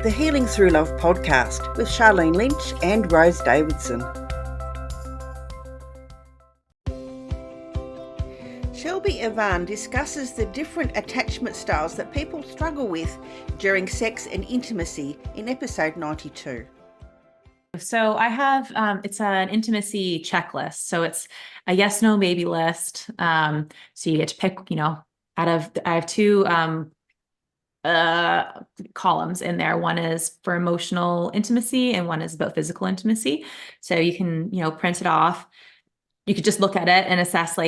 The Healing Through Love podcast with Sharlene Lynch and Rose Davidson. Shelby Avann discusses the different attachment styles that people struggle with during sex and intimacy in episode 92. So I have, it's an intimacy checklist. So it's a yes, no, maybe list. So you get to pick, I have two columns in there. One is for emotional intimacy and one is about physical intimacy. So you can, print it off. You could just look at it and assess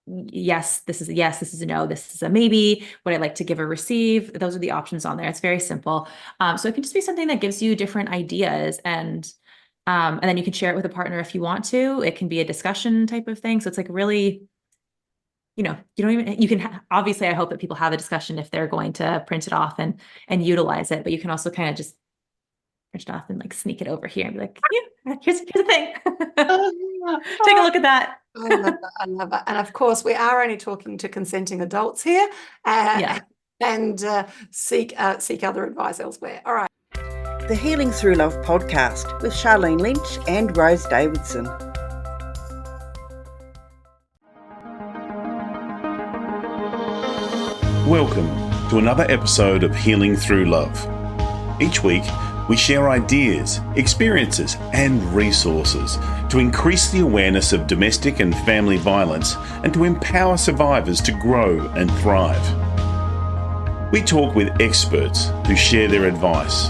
yes, this is a yes, this is a no, this is a maybe, would I like to give or receive? Those are the options on there. It's very simple. So it can just be something that gives you different ideas and then you can share it with a partner if you want to. It can be a discussion type of thing. So it's really, obviously I hope that people have a discussion if they're going to print it off and utilize it, but you can also kind of just print it off and sneak it over here and be like, yeah, here's the thing. Take a look at that. I love that. I love it. And of course, we are only talking to consenting adults here and seek other advice elsewhere. All right. The Healing Through Love podcast with Sharlene Lynch and Rose Davidson. Welcome to another episode of Healing Through Love. Each week, we share ideas, experiences, and resources to increase the awareness of domestic and family violence and to empower survivors to grow and thrive. We talk with experts who share their advice,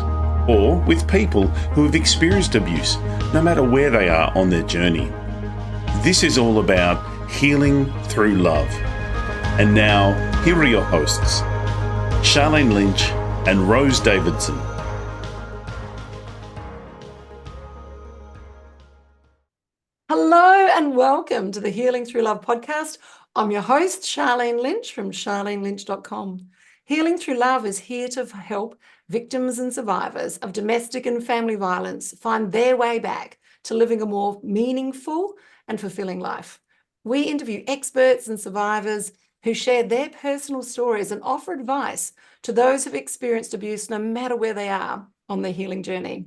or with people who have experienced abuse, no matter where they are on their journey. This is all about healing through love. And now, here are your hosts, Sharlene Lynch and Rose Davidson. Hello and welcome to the Healing Through Love podcast. I'm your host, Sharlene Lynch from charlenelynch.com. Healing Through Love is here to help victims and survivors of domestic and family violence find their way back to living a more meaningful and fulfilling life. We interview experts and survivors who share their personal stories and offer advice to those who've experienced abuse no matter where they are on their healing journey.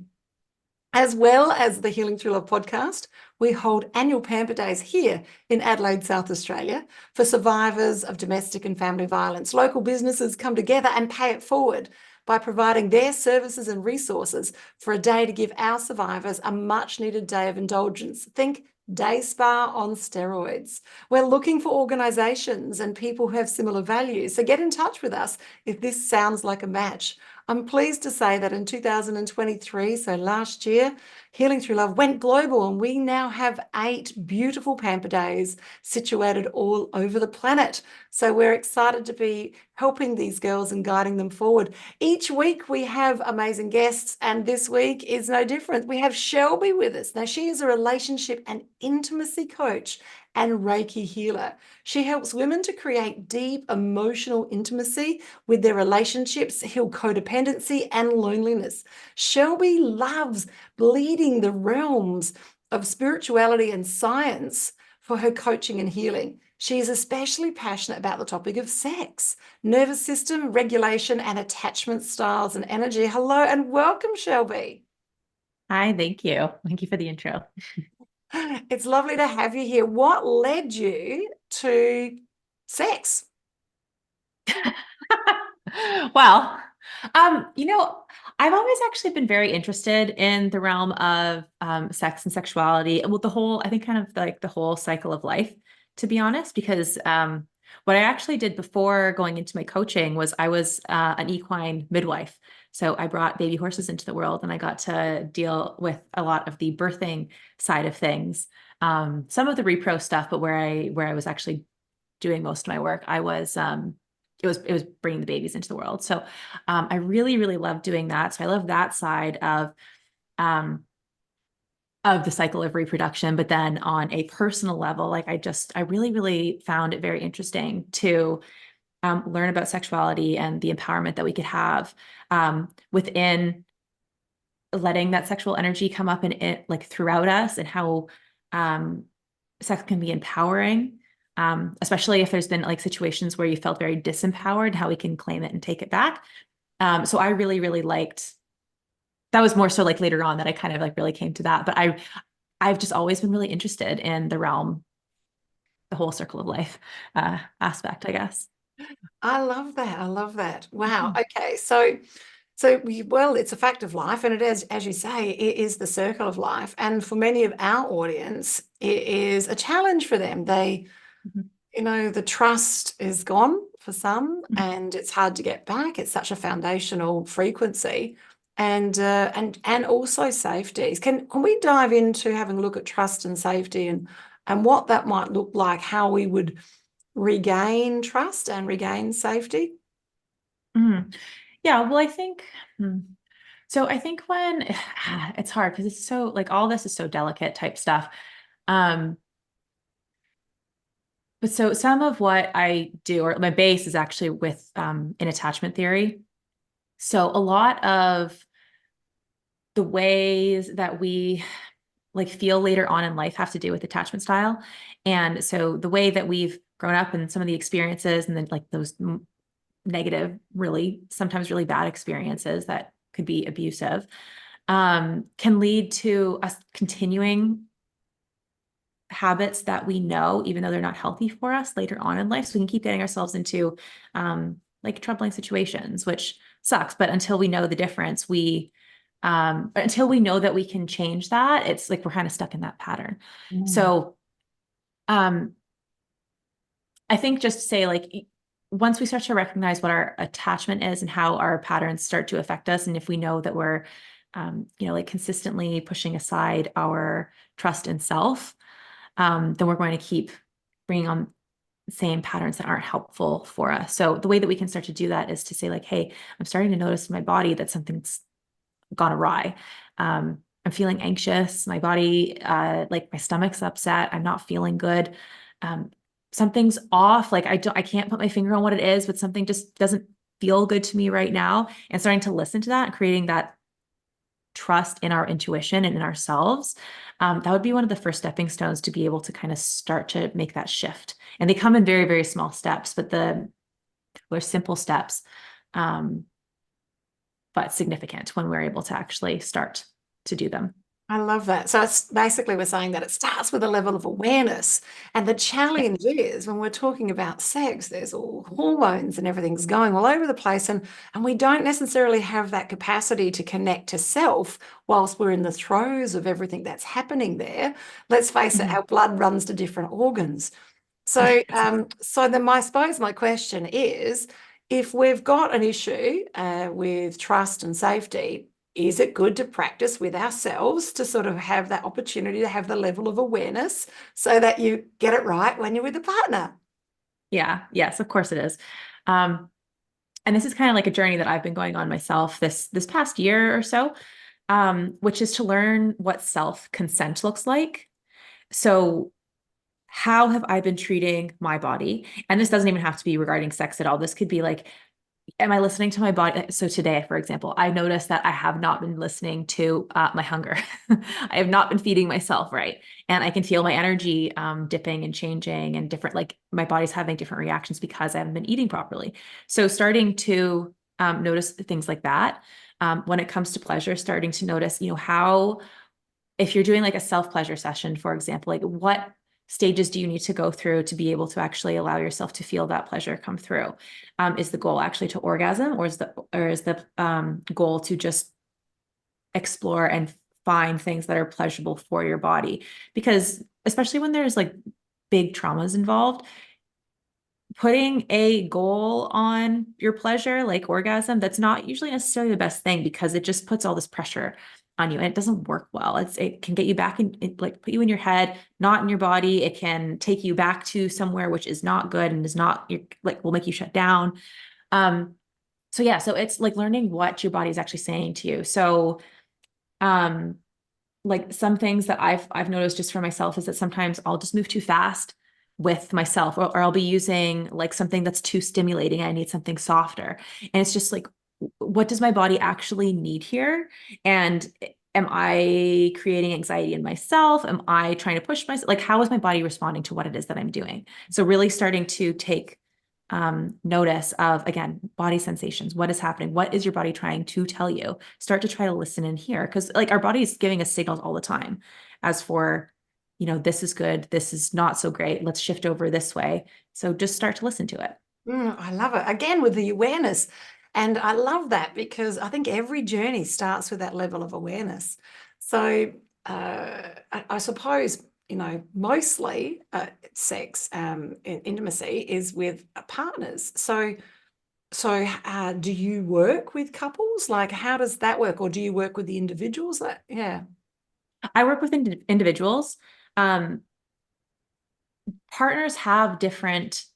As well as the Healing Through Love podcast, we hold annual Pamper Days here in Adelaide, South Australia for survivors of domestic and family violence. Local businesses come together and pay it forward by providing their services and resources for a day to give our survivors a much needed day of indulgence. Think day spa on steroids. We're looking for organisations and people who have similar values. So get in touch with us if this sounds like a match. I'm pleased to say that in 2023, so last year, Healing Through Love went global and we now have 8 beautiful Pamper Days situated all over the planet. So we're excited to be helping these girls and guiding them forward. Each week we have amazing guests and this week is no different. We have Shelby with us. Now she is a relationship and intimacy coach and Reiki healer. She helps women to create deep emotional intimacy with their relationships, heal codependency and loneliness. Shelby loves bleeding the realms of spirituality and science for her coaching and healing. She is especially passionate about the topic of sex, nervous system regulation and attachment styles and energy. Hello and welcome, Shelby. Hi, thank you. Thank you for the intro. It's lovely to have you here. What led you to sex? Well, I've always actually been very interested in the realm of sex and sexuality, and with the whole cycle of life, to be honest, because what I actually did before going into my coaching was I was an equine midwife. So I brought baby horses into the world and I got to deal with a lot of the birthing side of things. Some of the repro stuff, but where I was actually doing most of my work, it was bringing the babies into the world. So I really, really love doing that. So I love that side of the cycle of reproduction. But then on a personal level, I really, really found it very interesting to learn about sexuality and the empowerment that we could have within letting that sexual energy come up and throughout us, and how sex can be empowering, especially if there's been situations where you felt very disempowered, how we can claim it and take it back. So I really, really liked that was more so like later on that I kind of like really came to that. But I've just always been really interested in the realm, the whole circle of life aspect, I guess. I love that. I love that. Wow. Okay. Well, it's a fact of life, and it is, as you say, it is the circle of life. And for many of our audience, it is a challenge for them. They, the trust is gone for some, and it's hard to get back. It's such a foundational frequency, and also safety. Can we dive into having a look at trust and safety and what that might look like? How we would regain trust and regain safety? Yeah, well, I think so. I think when it's hard because it's so like all this is so delicate type stuff. But so some of what I do, or my base is actually with in attachment theory. So a lot of the ways that we like feel later on in life have to do with attachment style. And so the way that we've grown up and some of the experiences and then like those negative, really, sometimes really bad experiences that could be abusive, can lead to us continuing habits that we know, even though they're not healthy for us later on in life. So we can keep getting ourselves into like troubling situations, which sucks. But until we know the difference, until we know that we can change that, it's like we're kind of stuck in that pattern. So I think just to say, like, once we start to recognize what our attachment is and how our patterns start to affect us, and if we know that we're, like consistently pushing aside our trust in self, then we're going to keep bringing on the same patterns that aren't helpful for us. So the way that we can start to do that is to say like, hey, I'm starting to notice in my body that something's gone awry. I'm feeling anxious. My body, like my stomach's upset. I'm not feeling good. Something's off. Like I can't put my finger on what it is, but something just doesn't feel good to me right now. And starting to listen to that and creating that trust in our intuition and in ourselves, that would be one of the first stepping stones to be able to kind of start to make that shift. And they come in very, very small steps, but they're simple steps, but significant when we're able to actually start to do them. I love that. So it's basically we're saying that it starts with a level of awareness. And the challenge is when we're talking about sex, there's all hormones and everything's going all over the place. And we don't necessarily have that capacity to connect to self whilst we're in the throes of everything that's happening there. Let's face it, our blood runs to different organs. So then I suppose my question is, if we've got an issue with trust and safety, is it good to practice with ourselves to sort of have that opportunity to have the level of awareness so that you get it right when you're with a partner? Yeah. Yes, of course it is. And this is kind of like a journey that I've been going on myself this past year or so, which is to learn what self-consent looks like. So how have I been treating my body? And this doesn't even have to be regarding sex at all. This could be like, am I listening to my body? So today, for example, I noticed that I have not been listening to my hunger. I have not been feeding myself right. And I can feel my energy dipping and changing and different, like my body's having different reactions because I haven't been eating properly. So starting to notice things like that. When it comes to pleasure, starting to notice, how, if you're doing like a self-pleasure session, for example, like what stages do you need to go through to be able to actually allow yourself to feel that pleasure come through? Is the goal actually to orgasm, or is the goal to just explore and find things that are pleasurable for your body? Because especially when there's like big traumas involved, putting a goal on your pleasure, like orgasm, that's not usually necessarily the best thing because it just puts all this pressure on you and it doesn't work well. It can get you back in, like put you in your head, not in your body. It can take you back to somewhere which is not good and is not like will make you shut down. So it's like learning what your body is actually saying to you. So, like some things that I've noticed just for myself is that sometimes I'll just move too fast with myself, or I'll be using like something that's too stimulating. I need something softer. And it's just like, what does my body actually need here? And am I creating anxiety in myself? Am I trying to push myself? Like, how is my body responding to what it is that I'm doing? So really starting to take notice of, again, body sensations. What is happening? What is your body trying to tell you? Start to try to listen and hear, because like our body is giving us signals all the time as for, this is good, this is not so great, let's shift over this way. So just start to listen to it. I love it. Again, with the awareness. And I love that because I think every journey starts with that level of awareness. So I suppose, mostly sex, intimacy is with partners. So do you work with couples? Like, how does that work? Or do you work with the individuals? Yeah. I work with individuals. Partners have different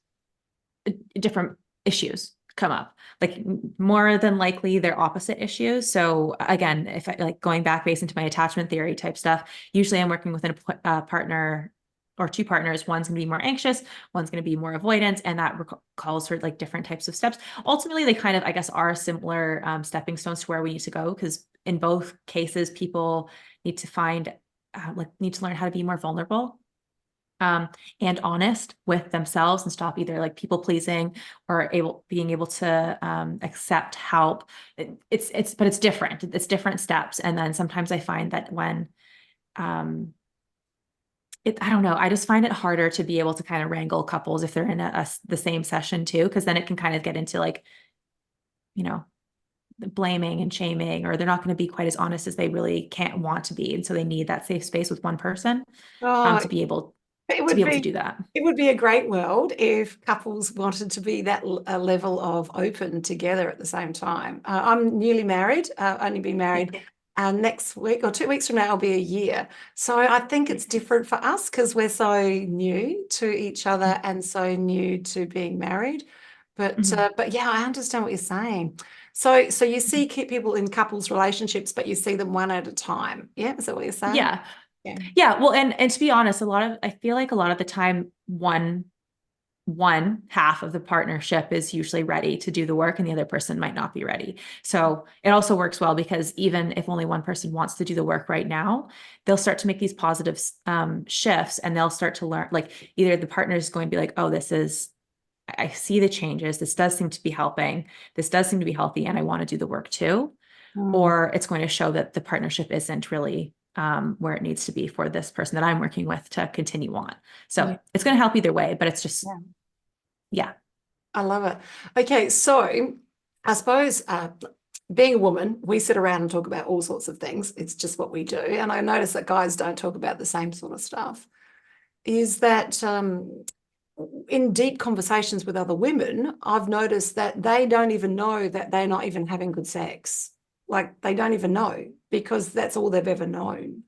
issues come up, like more than likely they're opposite issues. So again, if I like going back based into my attachment theory type stuff, usually I'm working with a partner or two partners. One's going to be more anxious, one's going to be more avoidant, and that calls for like different types of steps. Ultimately, they kind of, I guess, are similar stepping stones to where we need to go, because in both cases, people need to need to learn how to be more vulnerable and honest with themselves, and stop either like people pleasing or being able to accept help. But it's different. It's different steps. And then sometimes I find that when I don't know, I just find it harder to be able to kind of wrangle couples if they're in the same session too, because then it can kind of get into like, blaming and shaming, or they're not going to be quite as honest as they really can't want to be. And so they need that safe space with one person to be able to do that. It would be a great world if couples wanted to be that level of open together at the same time. I'm newly married, only been married next week or 2 weeks from now, I'll be a year. So I think it's different for us because we're so new to each other and so new to being married. But yeah, I understand what you're saying. So you see people in couples relationships, but you see them one at a time. Yeah, is that what you're saying? Yeah. Yeah. Well, and to be honest, I feel like a lot of the time, one half of the partnership is usually ready to do the work and the other person might not be ready. So it also works well because even if only one person wants to do the work right now, they'll start to make these positive shifts, and they'll start to learn, like either the partner is going to be like, oh, I see the changes. This does seem to be helping. This does seem to be healthy, and I want to do the work too. Or it's going to show that the partnership isn't really where it needs to be for this person that I'm working with to continue on. So it's going to help either way, but it's just, yeah. I love it. Okay. So I suppose being a woman, we sit around and talk about all sorts of things. It's just what we do. And I notice that guys don't talk about the same sort of stuff. Is that in deep conversations with other women, I've noticed that they don't even know that they're not even having good sex. Like they don't even know, because that's all they've ever known.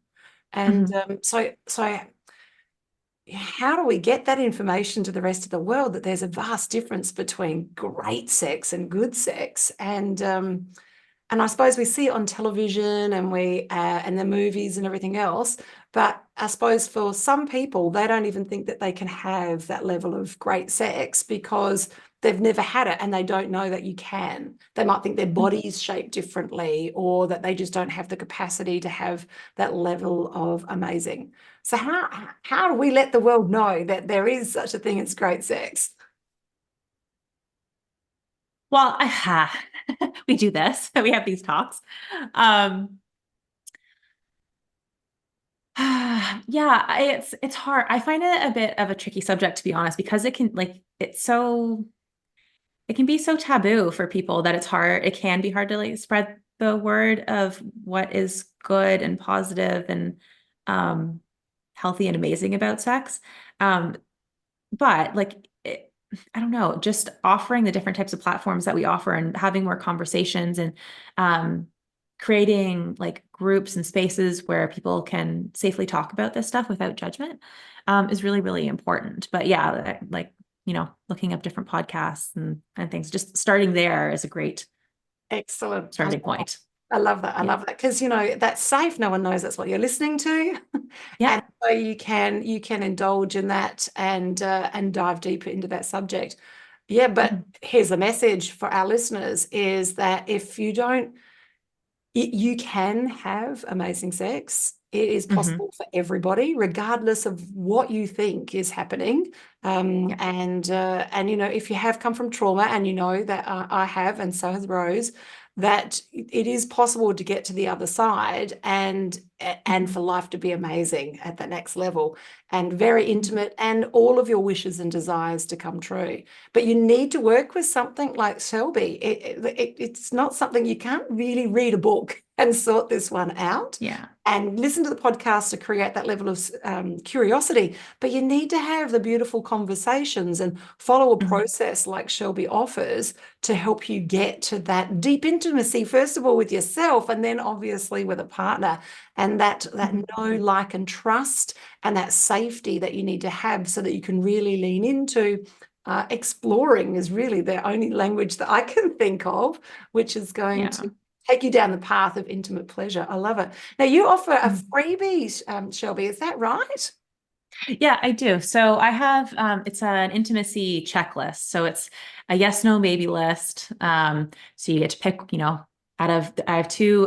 And so how do we get that information to the rest of the world, that there's a vast difference between great sex and good sex? And I suppose we see it on television and and the movies and everything else. But I suppose for some people, they don't even think that they can have that level of great sex because they've never had it, and they don't know that you can. They might think their body is shaped differently, or that they just don't have the capacity to have that level of amazing. So how do we let the world know that there is such a thing as great sex? Well, we do this. We have these talks. Yeah, it's hard. I find it a bit of a tricky subject, to be honest, because it can be so taboo for people that it's hard. It can be hard to like spread the word of what is good and positive and healthy and amazing about sex. But like, I don't know, just offering the different types of platforms that we offer and having more conversations and creating like groups and spaces where people can safely talk about this stuff without judgment is really, really important. But yeah, like, looking up different podcasts and things, just starting there is a great excellent starting point. I love that. I love that, because that's safe. No one knows that's what you're listening to. Yeah. And so you can indulge in that and dive deeper into that subject. Yeah, but here's the message for our listeners, is that if you don't, you can have amazing sex, It is possible for everybody, regardless of what you think is happening. And you know, if you have come from trauma, and you know that I have, and so has Rose, that it is possible to get to the other side and for life to be amazing at the next level and very intimate, and all of your wishes and desires to come true. But you need to work with something like Shelby. It's not something, you can't really read a book and sort this one out. Yeah. And listen to the podcast to create that level of curiosity. But you need to have the beautiful conversations and follow a process like Shelby offers to help you get to that deep intimacy, first of all with yourself, and then obviously with a partner. And that know, like, and trust, and that safety that you need to have so that you can really lean into exploring is really the only language that I can think of, which is going to take you down the path of intimate pleasure. I love it. Now, you offer a freebie, Shelby, is that right? Yeah, I do. So I have, it's an intimacy checklist. So it's a yes, no, maybe list. So you get to pick, you know, I have two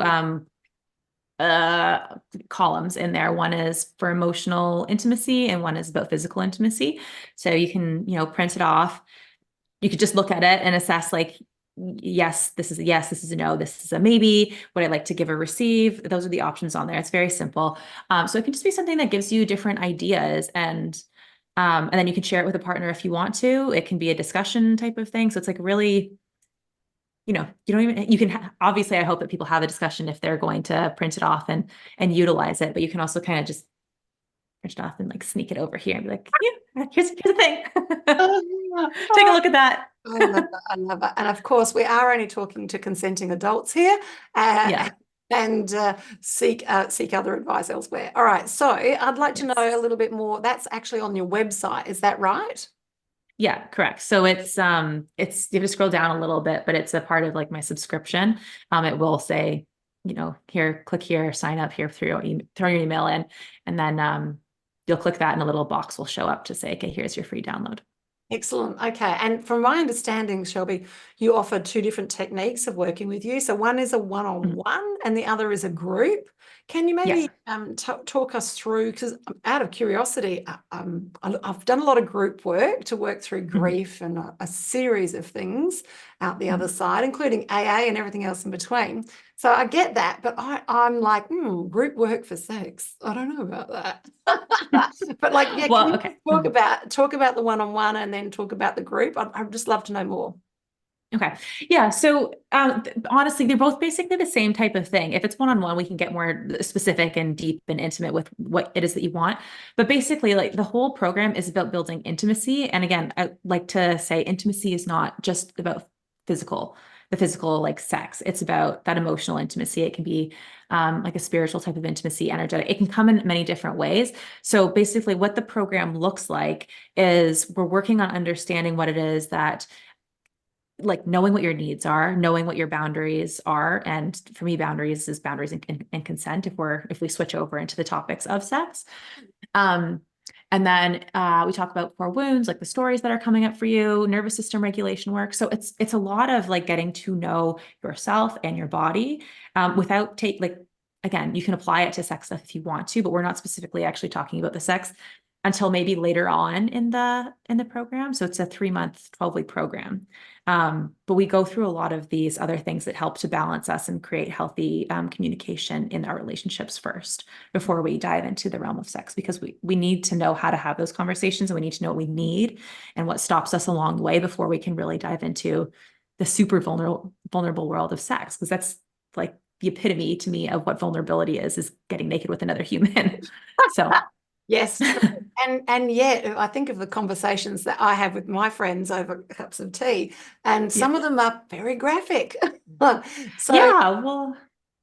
columns in there. One is for emotional intimacy and one is about physical intimacy. So you can, you know, print it off. You could just look at it and assess, like, yes, this is a yes, this is a no, this is a maybe, would I like to give or receive? Those are the options on there. It's very simple. So it can just be something that gives you different ideas, and then you can share it with a partner if you want to. It can be a discussion type of thing. So it's like really, you know, you don't even, you can, obviously I hope that people have a discussion if they're going to print it off and utilize it, but you can also kind of just print it off and like sneak it over here and be like, yeah, here's the thing. Take a look at that. I love it. I love it. And of course, we are only talking to consenting adults here. And seek other advice elsewhere. All right. So I'd like to know a little bit more. That's actually on your website. Is that right? Yeah, correct. So it's you have to scroll down a little bit, but it's a part of like my subscription. It will say, you know, here, click here, sign up here, throw your email in, and then you'll click that and a little box will show up to say, okay, here's your free download. Excellent. Okay. And from my understanding, Shelby, you offer two different techniques of working with you. So one is a one-on-one and the other is a group. Can you maybe talk us through, because out of curiosity, I've done a lot of group work to work through grief and a series of things out the other side, including AA and everything else in between. So I get that, but I'm like, group work for sex. I don't know about that. But like, yeah, well, can you talk about the one-on-one and then talk about the group? I'd just love to know more. Okay. Yeah. So honestly, they're both basically the same type of thing. If it's one-on-one, we can get more specific and deep and intimate with what it is that you want. But basically, like, the whole program is about building intimacy. And again, I like to say intimacy is not just about the physical like sex. It's about that emotional intimacy. It can be like a spiritual type of intimacy, energetic. It can come in many different ways. So basically what the program looks like is we're working on understanding what it is that, like, knowing what your needs are, knowing what your boundaries are. And for me, boundaries is boundaries and consent if we switch over into the topics of sex. And then we talk about core wounds, like the stories that are coming up for you, nervous system regulation work. So it's a lot of like getting to know yourself and your body without again, you can apply it to sex stuff if you want to, but we're not specifically actually talking about the sex until maybe later on in the program. So it's a 3-month, 12-week program. But we go through a lot of these other things that help to balance us and create healthy communication in our relationships first, before we dive into the realm of sex, because we need to know how to have those conversations, and we need to know what we need and what stops us along the way before we can really dive into the super vulnerable world of sex. Because that's like the epitome to me of what vulnerability is getting naked with another human. So yes. And yet I think of the conversations that I have with my friends over cups of tea, and some of them are very graphic. So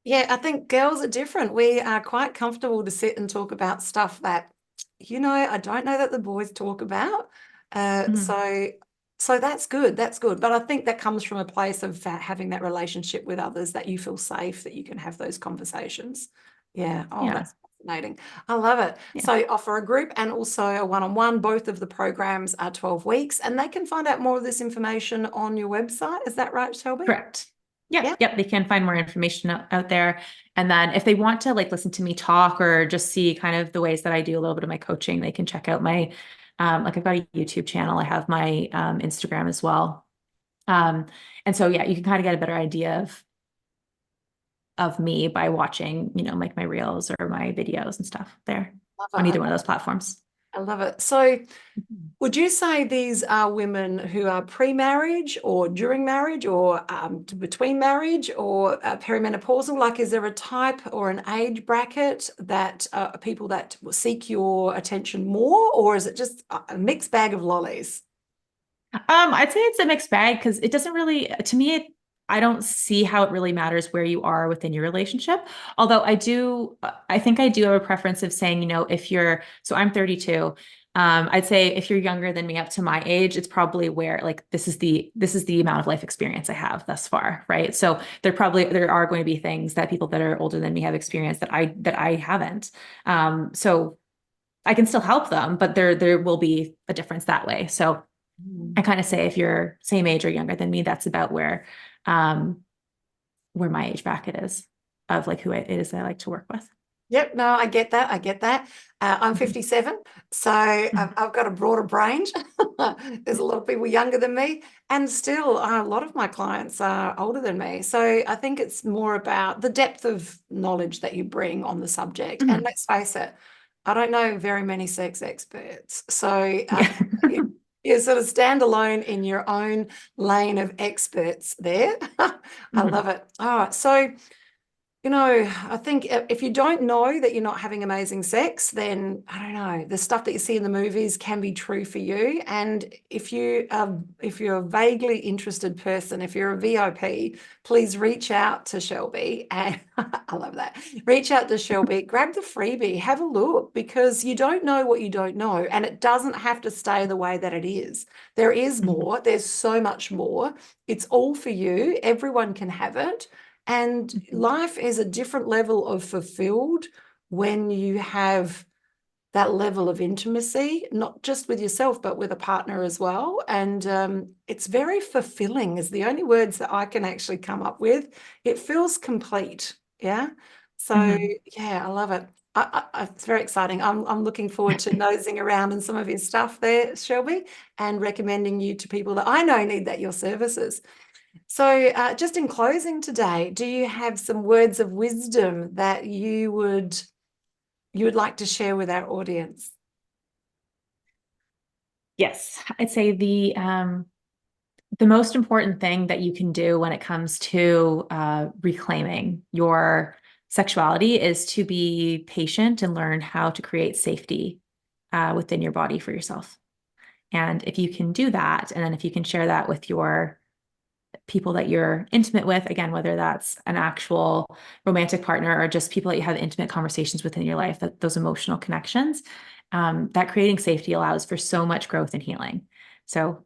I think girls are different. We are quite comfortable to sit and talk about stuff that, you know, I don't know that the boys talk about. So that's good. That's good. But I think that comes from a place of having that relationship with others, that you feel safe, that you can have those conversations. That's fascinating. I love it. So you offer a group and also a one-on-one. Both of the programs are 12 weeks, and they can find out more of this information on your website. Is that right, Shelby? Correct. Yeah, yep. They can find more information out there. And then if they want to like listen to me talk or just see kind of the ways that I do a little bit of my coaching, they can check out my, like I've got a YouTube channel. I have my Instagram as well. And so, yeah, you can kind of get a better idea of me by watching, like my reels or my videos and stuff there on either one of those platforms. I love it. So would you say these are women who are pre-marriage or during marriage or between marriage or perimenopausal? Like, is there a type or an age bracket that people that seek your attention more, or is it just a mixed bag of lollies? I'd say it's a mixed bag because it doesn't really, to me, I don't see how it really matters where you are within your relationship. Although I think I do have a preference of saying, so I'm 32. I'd say if you're younger than me up to my age, it's probably where like this is the amount of life experience I have thus far, right? So there are going to be things that people that are older than me have experienced that I haven't. So I can still help them, but there will be a difference that way. So I kind of say if you're same age or younger than me, that's about where my age bracket is of like who it is I like to work with. Yep, no, I get that. I'm 57, so I've got a broader range. There's a lot of people younger than me, and still a lot of my clients are older than me. So I think it's more about the depth of knowledge that you bring on the subject. And let's face it, I don't know very many sex experts. So you sort of stand alone in your own lane of experts there. I love it. All right, so I think if you don't know that you're not having amazing sex, then I don't know, the stuff that you see in the movies can be true for you. And if you're a vaguely interested person, if you're a VIP, please reach out to Shelby. And I love that. Reach out to Shelby, grab the freebie, have a look, because you don't know what you don't know. And it doesn't have to stay the way that it is. There is more. There's so much more. It's all for you. Everyone can have it. And life is a different level of fulfilled when you have that level of intimacy, not just with yourself, but with a partner as well. And it's very fulfilling is the only words that I can actually come up with. It feels complete. Yeah. So yeah, I love it. It's very exciting. I'm looking forward to nosing around in some of your stuff there, Shelby, and recommending you to people that I know need your services. So just in closing today, do you have some words of wisdom that you would like to share with our audience? Yes, I'd say the most important thing that you can do when it comes to reclaiming your sexuality is to be patient and learn how to create safety within your body for yourself. And if you can do that, and then if you can share that with your people that you're intimate with, again, whether that's an actual romantic partner or just people that you have intimate conversations with in your life, that those emotional connections, that creating safety allows for so much growth and healing. So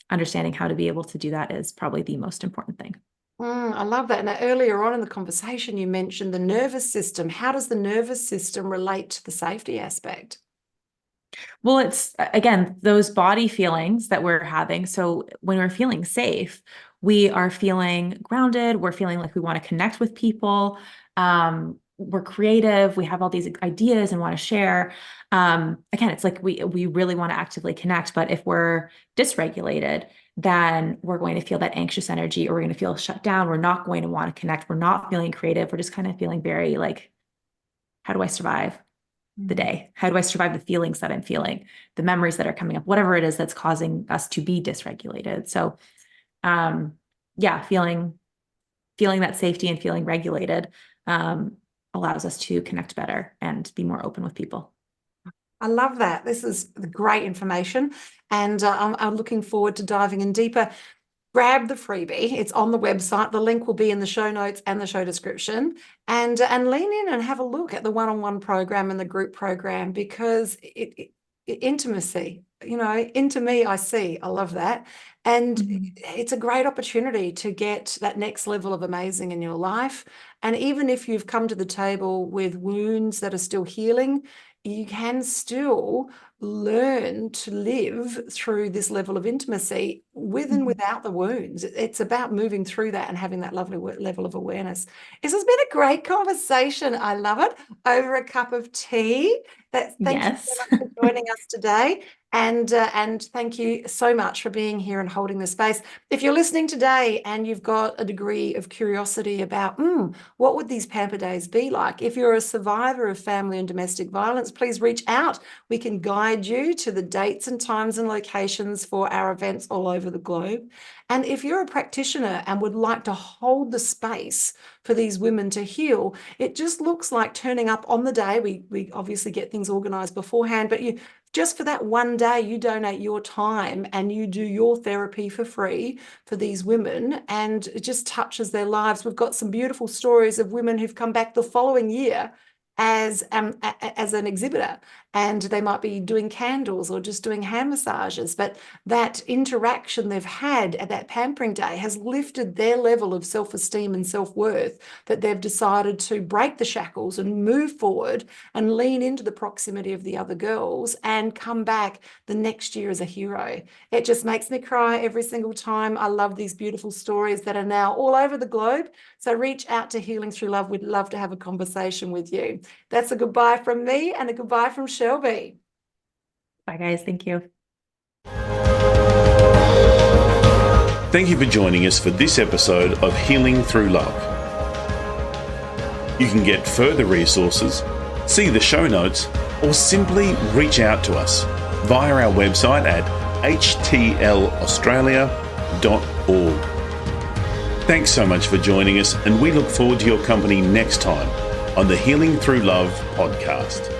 understanding how to be able to do that is probably the most important thing. I love that. Now, earlier on in the conversation, you mentioned the nervous system. How does the nervous system relate to the safety aspect? Well, it's, again, those body feelings that we're having. So when we're feeling safe, we are feeling grounded. We're feeling like we want to connect with people. We're creative. We have all these ideas and want to share. Again, it's like we really want to actively connect. But if we're dysregulated, then we're going to feel that anxious energy, or we're going to feel shut down. We're not going to want to connect. We're not feeling creative. We're just kind of feeling very like, how do I survive the day? How do I survive the feelings that I'm feeling, the memories that are coming up, whatever it is that's causing us to be dysregulated? So, yeah, feeling that safety and feeling regulated allows us to connect better and be more open with people. I love that. This is great information, and I'm looking forward to diving in deeper. Grab the freebie. It's on the website. The link will be in the show notes and the show description. And lean in and have a look at the one-on-one program and the group program, because intimacy, into me, I see. I love that. And it's a great opportunity to get that next level of amazing in your life. And even if you've come to the table with wounds that are still healing, you can still learn to live through this level of intimacy with and without the wounds. It's about moving through that and having that lovely level of awareness. This has been a great conversation. I love it. Over a cup of tea. Thank you so much for joining us today. And thank you so much for being here and holding the space. If you're listening today and you've got a degree of curiosity about, what would these Pamper Days be like? If you're a survivor of family and domestic violence, please reach out. We can guide you to the dates and times and locations for our events all over the globe. And if you're a practitioner and would like to hold the space for these women to heal, it just looks like turning up on the day. We obviously get things organized beforehand, but just for that one day, you donate your time and you do your therapy for free for these women, and it just touches their lives. We've got some beautiful stories of women who've come back the following year as an exhibitor, and they might be doing candles or just doing hand massages, but that interaction they've had at that pampering day has lifted their level of self-esteem and self-worth, that they've decided to break the shackles and move forward and lean into the proximity of the other girls and come back the next year as a hero. It just makes me cry every single time. I love these beautiful stories that are now all over the globe. So reach out to Healing Through Love. We'd love to have a conversation with you. That's a goodbye from me and a goodbye from Shelby. Bye, guys. Thank you. Thank you for joining us for this episode of Healing Through Love. You can get further resources, see the show notes, or simply reach out to us via our website at htlaustralia.org. Thanks so much for joining us, and we look forward to your company next time on the Healing Through Love podcast.